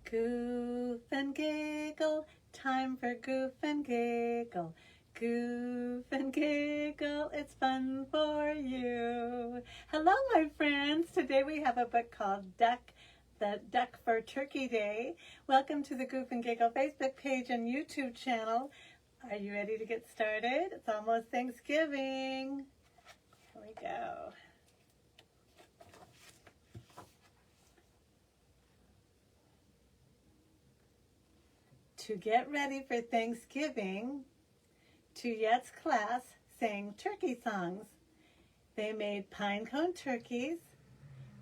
Goof and giggle, time for goof and giggle. Goof and giggle, it's fun for you. Hello, my friends. Today we have a book called The Duck for Turkey Day. Welcome to the Goof and Giggle Facebook page and YouTube channel. Are you ready to get started? It's almost Thanksgiving. Here we go. To get ready for Thanksgiving, Tuyet's class sang turkey songs. They made pine cone turkeys.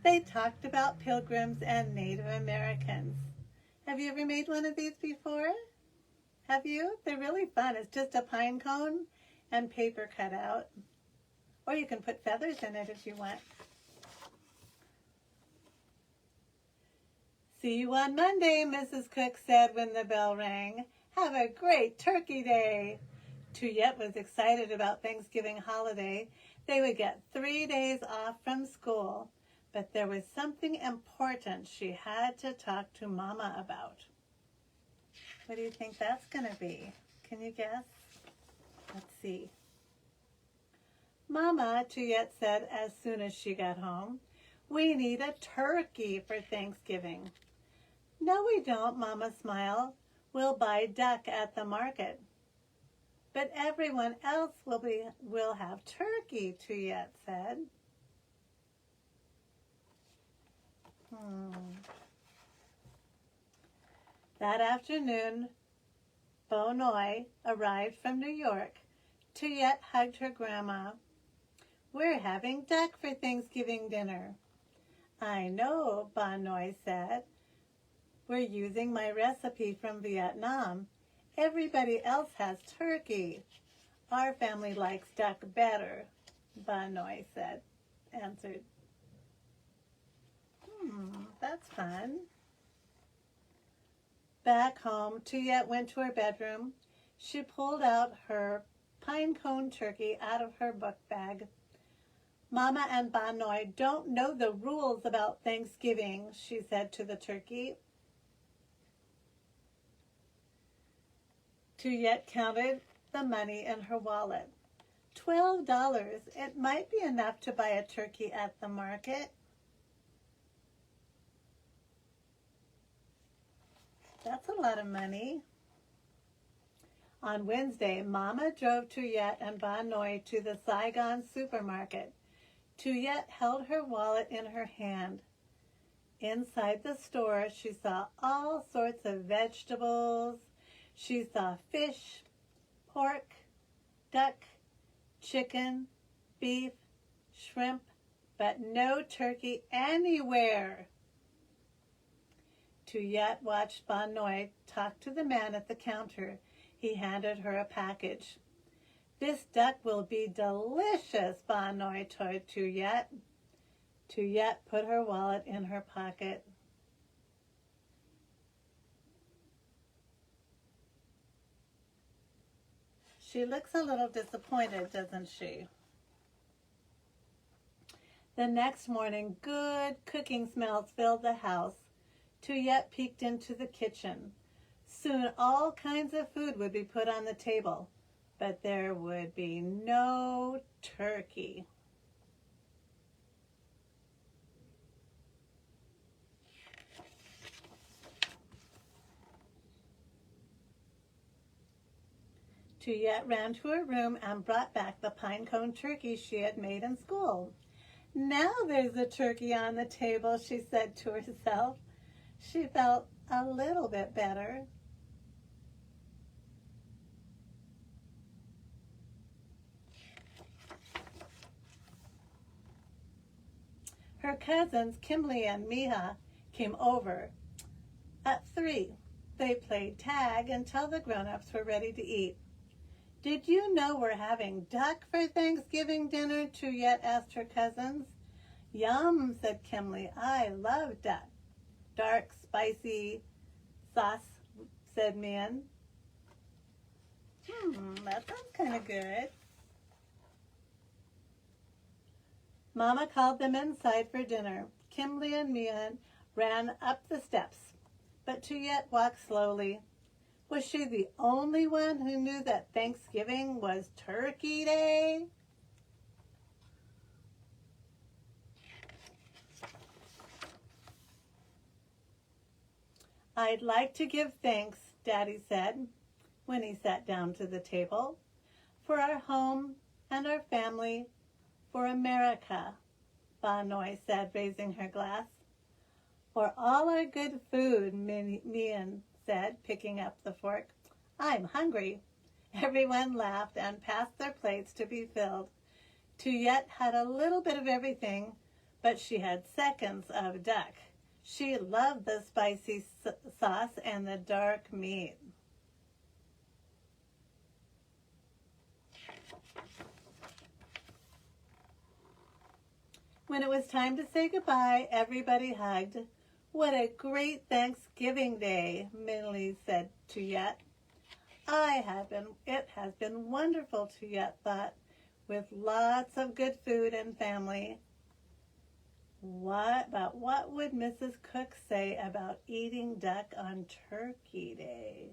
They talked about pilgrims and Native Americans. Have you ever made one of these before? Have you? They're really fun. It's just a pine cone and paper cut out. Or you can put feathers in it if you want. See you on Monday, Mrs. Cook said when the bell rang. Have a great turkey day. Tuyet was excited about Thanksgiving holiday. They would get 3 days off from school, but there was something important she had to talk to Mama about. What do you think that's going to be? Can you guess? Let's see. Mama, Tuyet said as soon as she got home, we need a turkey for Thanksgiving. No, we don't, Mama smiled. We'll buy duck at the market. But everyone else will have turkey, Tuyet said. That afternoon, Bonoi arrived from New York. Tuyet hugged her grandma. We're having duck for Thanksgiving dinner. I know, Bonoi said. We're using my recipe from Vietnam. Everybody else has turkey. Our family likes duck better, Bonoi answered. That's fun. Back home, Tuyet went to her bedroom. She pulled out her pine cone turkey out of her book bag. Mama and Bonoi don't know the rules about Thanksgiving, she said to the turkey. Tuyet counted the money in her wallet. $12. It might be enough to buy a turkey at the market. That's a lot of money. On Wednesday, Mama drove Tuyet and Bonoi to the Saigon supermarket. Tuyet held her wallet in her hand. Inside the store, she saw all sorts of vegetables. She saw fish, pork, duck, chicken, beef, shrimp, but no turkey anywhere. Tuyet watched Bonoi talk to the man at the counter. He handed her a package. This duck will be delicious, Bonoi told Tuyet. Tuyet put her wallet in her pocket. She looks a little disappointed, doesn't she? The next morning, good cooking smells filled the house. Tuyet peeked into the kitchen. Soon all kinds of food would be put on the table, but there would be no turkey. Tuyet ran to her room and brought back the pine cone turkey she had made in school. Now there's a turkey on the table, she said to herself. She felt a little bit better. Her cousins, Kimberly and Miha, came over. At 3, they played tag until the grown-ups were ready to eat. Did you know we're having duck for Thanksgiving dinner? Tuyet asked her cousins. Yum, said Kimberly. I love duck. Dark, spicy sauce, said Mian. That sounds kind of good. Mama called them inside for dinner. Kimberly and Mian ran up the steps. but Tuyet walked slowly. Was she the only one who knew that Thanksgiving was Turkey Day? I'd like to give thanks, Daddy said, when he sat down to the table, for our home and our family, for America, Ba Noi said, raising her glass. For all our good food, Mian said, picking up the fork. I'm hungry. Everyone laughed and passed their plates to be filled. Tuyet had a little bit of everything, but she had seconds of duck. She loved the spicy sauce and the dark meat. When it was time to say goodbye, everybody hugged. What a great Thanksgiving Day, Minley said to Tuyet. It has been wonderful, Tuyet thought, with lots of good food and family. What would Mrs. Cook say about eating duck on Turkey Day?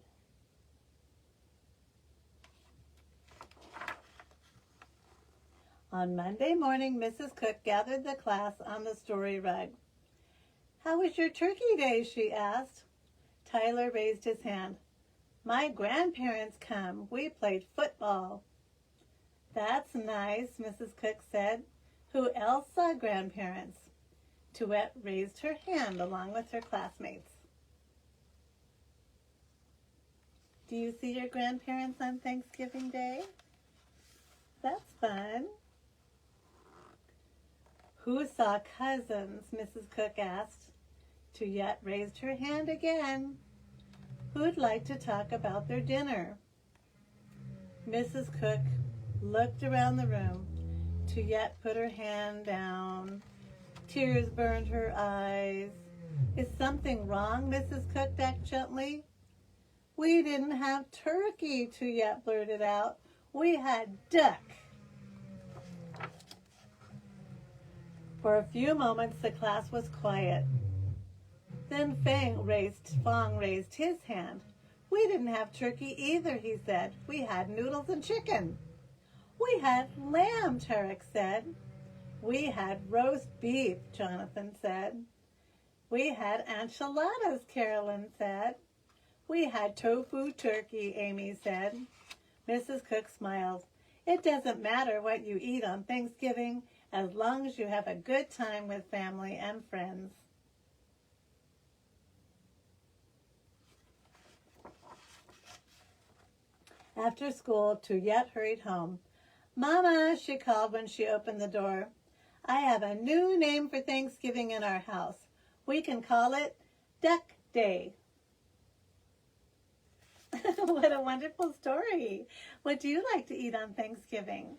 On Monday morning, Mrs. Cook gathered the class on the story rug. How was your Turkey Day? She asked. Tyler raised his hand. My grandparents come. We played football. That's nice, Mrs. Cook said. Who else saw grandparents? Tuyet raised her hand along with her classmates. Do you see your grandparents on Thanksgiving Day? That's fun. Who saw cousins? Mrs. Cook asked. Tuyet raised her hand again. Who'd like to talk about their dinner? Mrs. Cook looked around the room. Tuyet put her hand down. Tears burned her eyes. Is something wrong? Mrs. Cook asked gently. We didn't have turkey, Tuyet blurted out. We had duck. For a few moments the class was quiet. Then Fong raised his hand. We didn't have turkey either, he said. We had noodles and chicken. We had lamb, Tarek said. We had roast beef, Jonathan said. We had enchiladas, Carolyn said. We had tofu turkey, Amy said. Mrs. Cook smiled. It doesn't matter what you eat on Thanksgiving as long as you have a good time with family and friends. After school, Tuyet hurried home. Mama, she called when she opened the door. I have a new name for Thanksgiving in our house. We can call it Duck Day. What a wonderful story. What do you like to eat on Thanksgiving?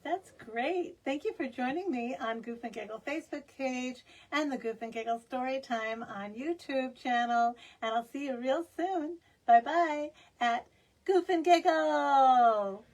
That's great. Thank you for joining me on Goof and Giggle Facebook page and the Goof and Giggle Storytime on YouTube channel. And I'll see you real soon. Bye-bye at Goof and Giggle.